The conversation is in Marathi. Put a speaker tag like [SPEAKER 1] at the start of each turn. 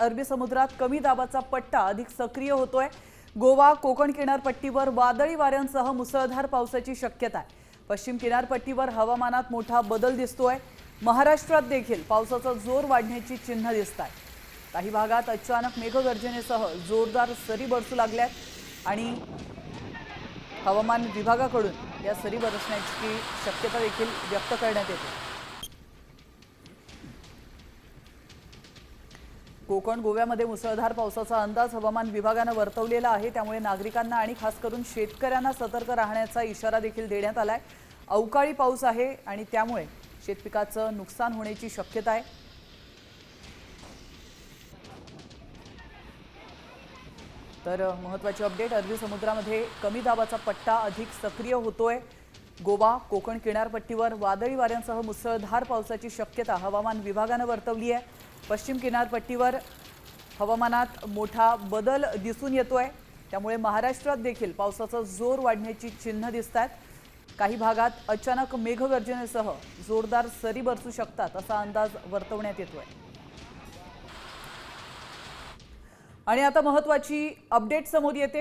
[SPEAKER 1] अरबी समुद्रात कमी दाबाचा पट्टा अधिक सक्रिय होतोय। गोवा कोकण किनारपट्टीवर वादळी वाऱ्यांसह मुसळधार पावसाची शक्यता आहे। पश्चिम किनारपट्टीवर हवामानात मोठा बदल दिसतोय। महाराष्ट्रात देखील पावसाचा जोर वाढण्याची चिन्ह दिसतात। काही भागात अचानक मेघगर्जनेसह जोरदार सरी बरसू लागल्यात आणि हवामान विभागाकडून या सरी बरसण्याची शक्यता देखील व्यक्त करण्यात येते। कोकण गोव्यामध्ये मुसळधार पावसाचा अंदाज हवामान विभागाने वर्तवलेला आहे। त्यामुळे नागरिकांना आणि खास करून शेतकऱ्यांना सतर्क राहण्याचा इशारा देखील देण्यात आलाय। अवकाळी पाऊस आहे आणि त्यामुळे शेतपिकाचं नुकसान होण्याची शक्यता आहे। तर महत्त्वाची अपडेट, अरबी समुद्रामध्ये कमी दाबाचा पट्टा अधिक सक्रिय होतोय। गोवा कोकण किनारपट्टीवर वादळी वाऱ्यांसह मुसळधार पावसाची शक्यता हवामान विभागाने वर्तवली आहे। पश्चिम किनारपट्टीवर हवामानात मोठा बदल दिसून येतोय। त्यामुळे महाराष्ट्रात देखील पावसाचा जोर वाढण्याची चिन्ह दिसतात। काही भागात अचानक मेघगर्जनेसह जोरदार सरी बरसू शकतात असा अंदाज वर्तवण्यात येतोय। आणि आता महत्त्वाची अपडेट समोर येते।